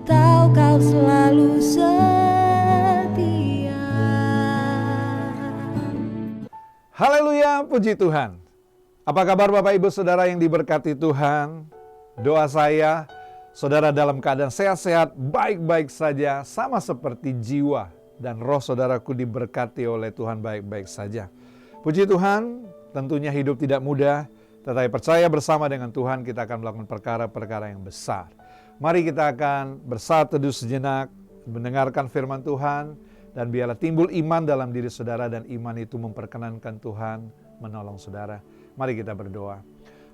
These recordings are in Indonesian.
tahu kau selalu setia. Haleluya, puji Tuhan. Apa kabar Bapak Ibu Saudara yang diberkati Tuhan? Doa saya, saudara dalam keadaan sehat-sehat, baik-baik saja, sama seperti jiwa dan roh saudaraku diberkati oleh Tuhan baik-baik saja. Puji Tuhan, tentunya hidup tidak mudah, tetapi percaya bersama dengan Tuhan kita akan melakukan perkara-perkara yang besar. Mari kita akan bersatu teduh sejenak, mendengarkan firman Tuhan, dan biarlah timbul iman dalam diri saudara dan iman itu memperkenankan Tuhan menolong saudara. Mari kita berdoa.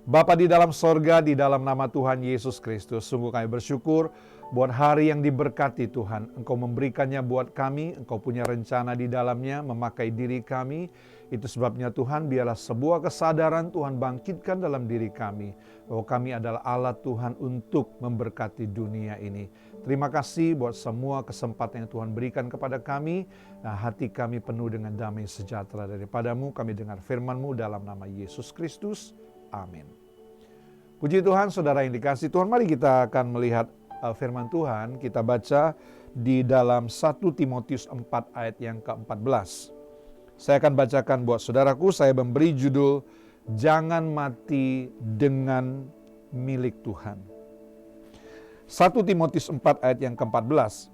Bapa di dalam sorga, di dalam nama Tuhan Yesus Kristus, sungguh kami bersyukur buat hari yang diberkati Tuhan. Engkau memberikannya buat kami, Engkau punya rencana di dalamnya, memakai diri kami. Itu sebabnya Tuhan, biarlah sebuah kesadaran Tuhan bangkitkan dalam diri kami, bahwa kami adalah alat Tuhan untuk memberkati dunia ini. Terima kasih buat semua kesempatan yang Tuhan berikan kepada kami. Nah, hati kami penuh dengan damai sejahtera daripadamu. Kami dengar firman-Mu dalam nama Yesus Kristus. Amin. Puji Tuhan, saudara yang dikasihi Tuhan, mari kita akan melihat firman Tuhan. Kita baca di dalam 1 Timotius 4 ayat yang ke-14. Saya akan bacakan buat saudaraku, saya memberi judul, Jangan Mati Dengan Milik Tuhan. 1 Timotius 4 ayat yang ke-14.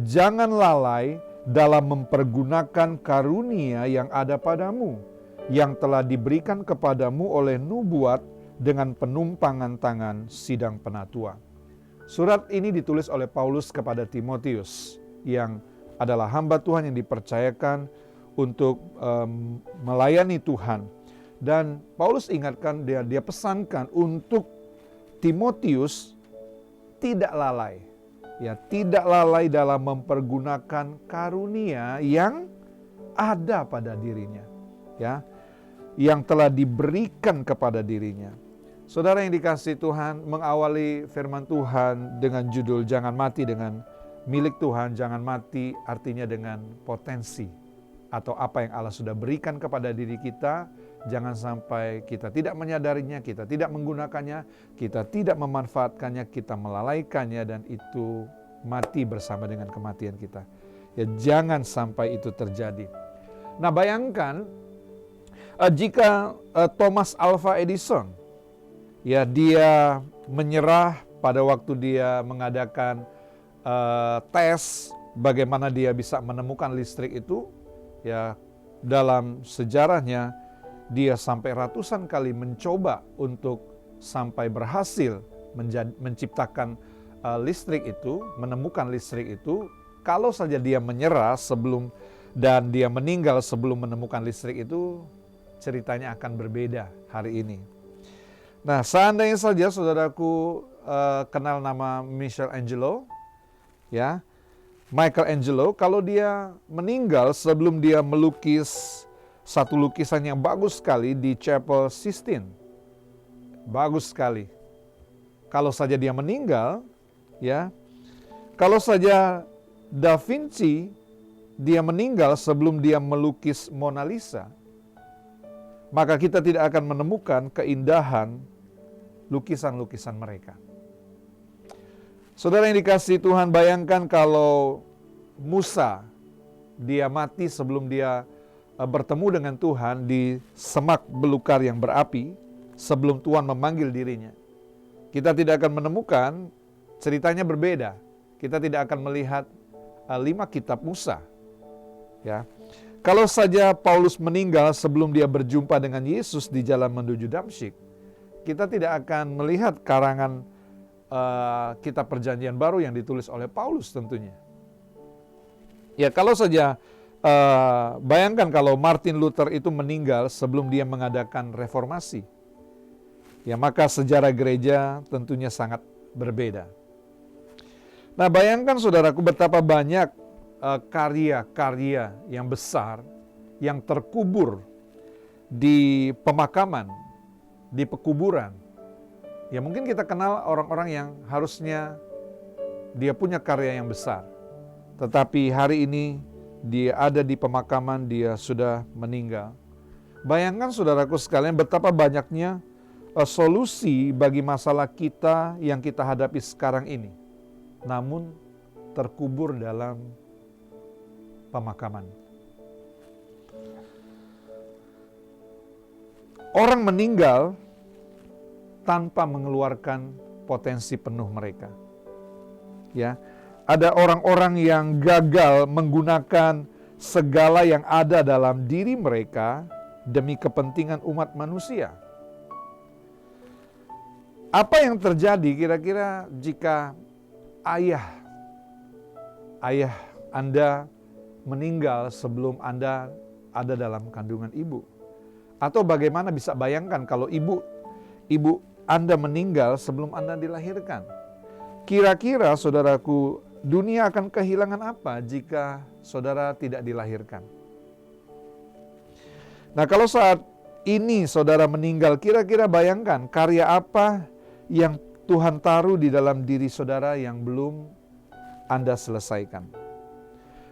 Jangan lalai dalam mempergunakan karunia yang ada padamu, yang telah diberikan kepadamu oleh nubuat dengan penumpangan tangan sidang penatua. Surat ini ditulis oleh Paulus kepada Timotius, yang adalah hamba Tuhan yang dipercayakan untuk melayani Tuhan. Dan Paulus ingatkan, dia pesankan untuk Timotius tidak lalai. Ya, tidak lalai dalam mempergunakan karunia yang ada pada dirinya. Ya, yang telah diberikan kepada dirinya. Saudara yang dikasihi Tuhan, mengawali firman Tuhan dengan judul Jangan Mati Dengan Milik Tuhan. Jangan mati artinya dengan potensi atau apa yang Allah sudah berikan kepada diri kita. Jangan sampai kita tidak menyadarinya, kita tidak menggunakannya, kita tidak memanfaatkannya, kita melalaikannya, dan itu mati bersama dengan kematian kita. Ya, jangan sampai itu terjadi. Nah, bayangkan jika Thomas Alva Edison, ya, dia menyerah pada waktu dia mengadakan tes bagaimana dia bisa menemukan listrik itu. Ya, dalam sejarahnya dia sampai ratusan kali mencoba untuk sampai berhasil menciptakan listrik itu, menemukan listrik itu. Kalau saja dia menyerah sebelum dan dia meninggal sebelum menemukan listrik itu, ceritanya akan berbeda hari ini. Nah, seandainya saja saudaraku kenal nama Michelangelo, ya, Michelangelo, kalau dia meninggal sebelum dia melukis satu lukisan yang bagus sekali di Chapel Sistine. Bagus sekali. Kalau saja dia meninggal, ya. Kalau saja Da Vinci dia meninggal sebelum dia melukis Mona Lisa, maka kita tidak akan menemukan keindahan lukisan-lukisan mereka. Saudara yang dikasihi Tuhan, bayangkan kalau Musa, dia mati sebelum dia bertemu dengan Tuhan di semak belukar yang berapi, sebelum Tuhan memanggil dirinya. Kita tidak akan menemukan, ceritanya berbeda. Kita tidak akan melihat 5 kitab Musa. Ya. Kalau saja Paulus meninggal sebelum dia berjumpa dengan Yesus di jalan menuju Damsyik, kita tidak akan melihat karangan kitab Perjanjian Baru yang ditulis oleh Paulus tentunya. Ya, kalau saja bayangkan kalau Martin Luther itu meninggal sebelum dia mengadakan reformasi, ya, maka sejarah gereja tentunya sangat berbeda. Nah, bayangkan saudaraku betapa banyak karya-karya yang besar yang terkubur di pemakaman, di pekuburan. Ya, mungkin kita kenal orang-orang yang harusnya dia punya karya yang besar, tetapi hari ini dia ada di pemakaman, dia sudah meninggal. Bayangkan saudaraku sekalian betapa banyaknya solusi bagi masalah kita yang kita hadapi sekarang ini. namun terkubur dalam pemakaman. Orang meninggal tanpa mengeluarkan potensi penuh mereka. Ya, ada orang-orang yang gagal menggunakan segala yang ada dalam diri mereka demi kepentingan umat manusia. Apa yang terjadi kira-kira jika ayah Anda meninggal sebelum Anda ada dalam kandungan ibu? Atau bagaimana bisa bayangkan kalau ibu Anda meninggal sebelum Anda dilahirkan? Kira-kira saudaraku, dunia akan kehilangan apa jika saudara tidak dilahirkan? Nah, kalau saat ini saudara meninggal, kira-kira bayangkan karya apa yang Tuhan taruh di dalam diri saudara yang belum Anda selesaikan.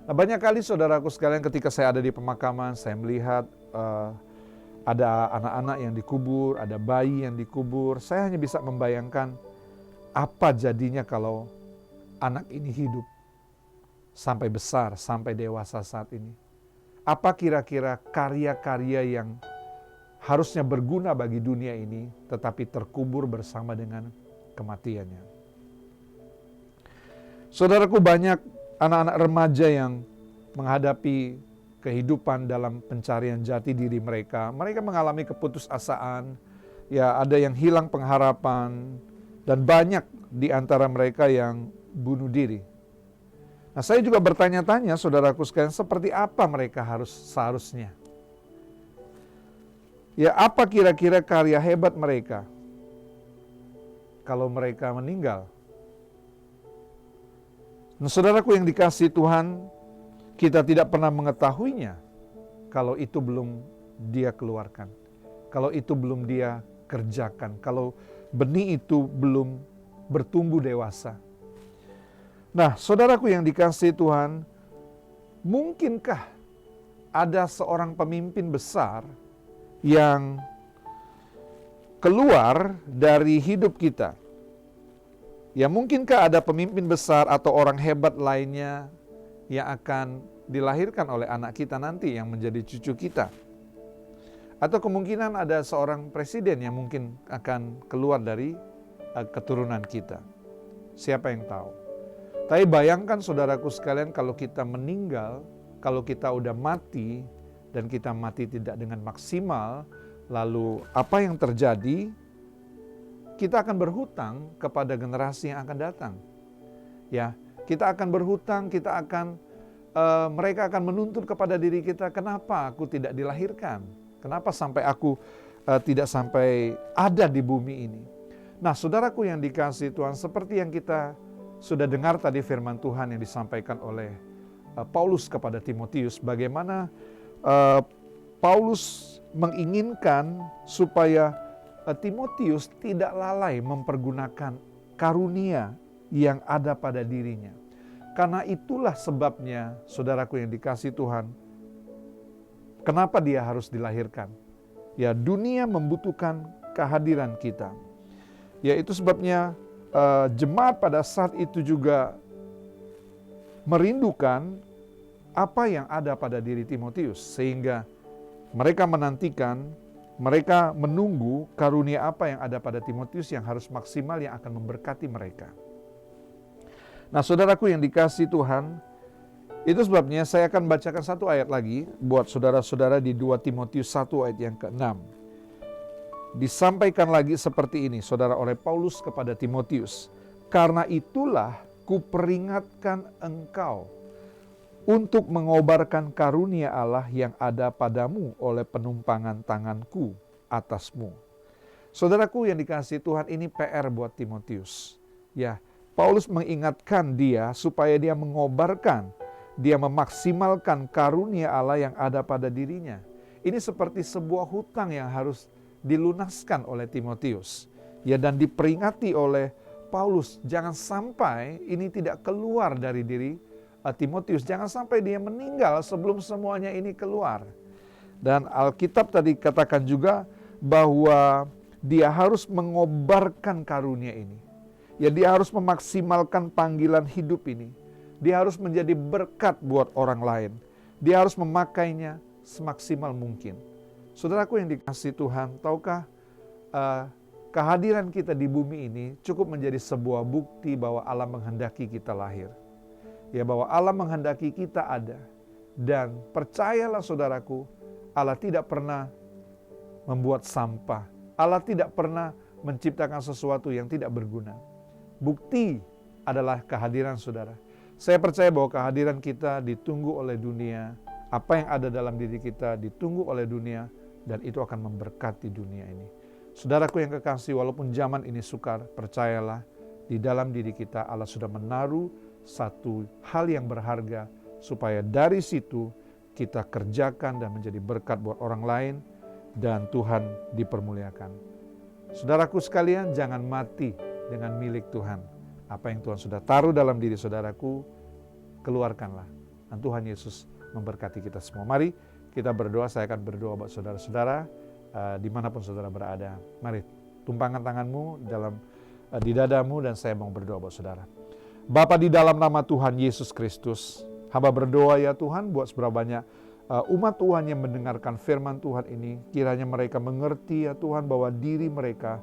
Nah, banyak kali saudaraku sekalian ketika saya ada di pemakaman, saya melihat ada anak-anak yang dikubur, ada bayi yang dikubur. Saya hanya bisa membayangkan apa jadinya kalau anak ini hidup sampai besar, sampai dewasa saat ini. Apa kira-kira karya-karya yang harusnya berguna bagi dunia ini, tetapi terkubur bersama dengan kematiannya. Saudaraku, banyak anak-anak remaja yang menghadapi kehidupan dalam pencarian jati diri mereka. Mereka mengalami keputusasaan, ya ada yang hilang pengharapan, dan banyak di antara mereka yang bunuh diri. Nah, saya juga bertanya-tanya, saudaraku sekalian, seperti apa mereka seharusnya? Ya, apa kira-kira karya hebat mereka kalau mereka meninggal? Nah, saudaraku yang dikasihi Tuhan, kita tidak pernah mengetahuinya kalau itu belum dia keluarkan, kalau itu belum dia kerjakan, kalau benih itu belum bertumbuh dewasa. Nah, saudaraku yang dikasihi Tuhan, mungkinkah ada seorang pemimpin besar yang keluar dari hidup kita? Ya, mungkinkah ada pemimpin besar atau orang hebat lainnya yang akan dilahirkan oleh anak kita nanti yang menjadi cucu kita? Atau kemungkinan ada seorang presiden yang mungkin akan keluar dari keturunan kita. Siapa yang tahu? Tapi bayangkan saudaraku sekalian, kalau kita meninggal, kalau kita udah mati dan kita mati tidak dengan maksimal, lalu apa yang terjadi? Kita akan berhutang kepada generasi yang akan datang. Ya, kita akan berhutang, mereka akan menuntut kepada diri kita, kenapa aku tidak dilahirkan? Kenapa sampai aku tidak sampai ada di bumi ini? Nah, saudaraku yang dikasihi Tuhan, seperti yang kita sudah dengar tadi firman Tuhan yang disampaikan oleh Paulus kepada Timotius, bagaimana Paulus menginginkan supaya Timotius tidak lalai mempergunakan karunia yang ada pada dirinya. Karena itulah sebabnya, saudaraku yang dikasihi Tuhan, kenapa dia harus dilahirkan? Ya, dunia membutuhkan kehadiran kita. Ya, itu sebabnya jemaat pada saat itu juga merindukan apa yang ada pada diri Timotius, sehingga mereka menantikan, mereka menunggu karunia apa yang ada pada Timotius yang harus maksimal, yang akan memberkati mereka. Nah, saudaraku yang dikasihi Tuhan, itu sebabnya saya akan bacakan satu ayat lagi buat saudara-saudara di 2 Timotius 1 ayat yang ke-6. Disampaikan lagi seperti ini, saudara, oleh Paulus kepada Timotius. Karena itulah kuperingatkan engkau untuk mengobarkan karunia Allah yang ada padamu oleh penumpangan tanganku atasmu. Saudaraku yang dikasihi Tuhan, ini PR buat Timotius. Ya, Paulus mengingatkan dia supaya dia mengobarkan, dia memaksimalkan karunia Allah yang ada pada dirinya. Ini seperti sebuah hutang yang harus dilunaskan oleh Timotius. Ya, dan diperingati oleh Paulus, jangan sampai ini tidak keluar dari diri Timotius, jangan sampai dia meninggal sebelum semuanya ini keluar. Dan Alkitab tadi katakan juga bahwa dia harus mengobarkan karunia ini. Ya, dia harus memaksimalkan panggilan hidup ini. Dia harus menjadi berkat buat orang lain. Dia harus memakainya semaksimal mungkin. Saudaraku yang dikasihi Tuhan, tahukah kehadiran kita di bumi ini cukup menjadi sebuah bukti bahwa Allah menghendaki kita lahir. Ya, bahwa Allah menghendaki kita ada. Dan percayalah saudaraku, Allah tidak pernah membuat sampah. Allah tidak pernah menciptakan sesuatu yang tidak berguna. Bukti adalah kehadiran saudara. Saya percaya bahwa kehadiran kita ditunggu oleh dunia. Apa yang ada dalam diri kita ditunggu oleh dunia, dan itu akan memberkati dunia ini. Saudaraku yang kekasih, walaupun zaman ini sukar, percayalah di dalam diri kita Allah sudah menaruh satu hal yang berharga, supaya dari situ kita kerjakan dan menjadi berkat buat orang lain, dan Tuhan dipermuliakan. Saudaraku sekalian, jangan mati dengan milik Tuhan. Apa yang Tuhan sudah taruh dalam diri saudaraku, keluarkanlah. Dan Tuhan Yesus memberkati kita semua. Mari kita berdoa. Saya akan berdoa buat saudara-saudara dimanapun saudara berada. Mari tumpangkan tanganmu di dadamu, dan saya mau berdoa buat saudara. Bapa, di dalam nama Tuhan Yesus Kristus, hamba berdoa ya Tuhan buat seberapa banyak umat Tuhan yang mendengarkan firman Tuhan ini. Kiranya mereka mengerti ya Tuhan bahwa diri mereka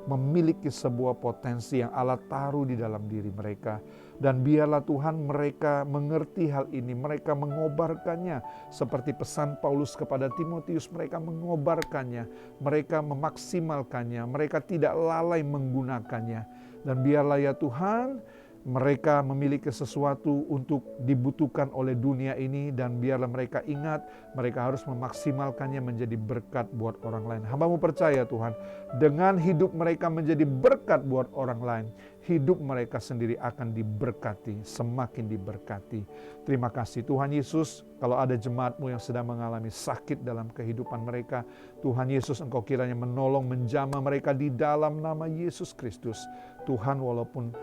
memiliki sebuah potensi yang Allah taruh di dalam diri mereka. Dan biarlah Tuhan mereka mengerti hal ini, mereka mengobarkannya. Seperti pesan Paulus kepada Timotius, mereka mengobarkannya, mereka memaksimalkannya, mereka tidak lalai menggunakannya. Dan biarlah ya Tuhan, mereka memiliki sesuatu untuk dibutuhkan oleh dunia ini, dan biarlah mereka ingat mereka harus memaksimalkannya menjadi berkat buat orang lain. Hamba-Mu percaya Tuhan, dengan hidup mereka menjadi berkat buat orang lain, hidup mereka sendiri akan diberkati, semakin diberkati. Terima kasih Tuhan Yesus. Kalau ada jemaat-Mu yang sedang mengalami sakit dalam kehidupan mereka, Tuhan Yesus, Engkau kiranya menolong, menjamah mereka di dalam nama Yesus Kristus. Tuhan, walaupun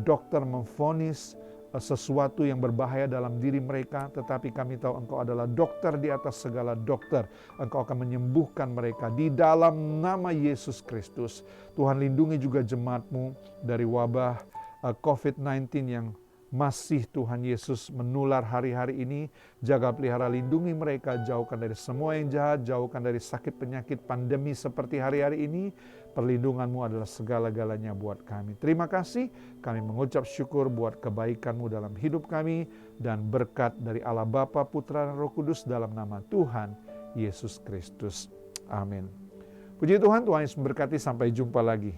dokter memvonis sesuatu yang berbahaya dalam diri mereka, tetapi kami tahu Engkau adalah dokter di atas segala dokter. Engkau akan menyembuhkan mereka di dalam nama Yesus Kristus. Tuhan, lindungi juga jemaat-Mu dari wabah COVID-19 yang masih Tuhan Yesus menular hari-hari ini. Jaga, pelihara, lindungi mereka, jauhkan dari semua yang jahat, jauhkan dari sakit penyakit pandemi seperti hari-hari ini. Perlindungan-Mu adalah segala-galanya buat kami. Terima kasih, kami mengucap syukur buat kebaikan-Mu dalam hidup kami, dan berkat dari Allah Bapa, Putra, dan Roh Kudus dalam nama Tuhan Yesus Kristus. Amin. Puji Tuhan, Tuhan Yesus memberkati, sampai jumpa lagi.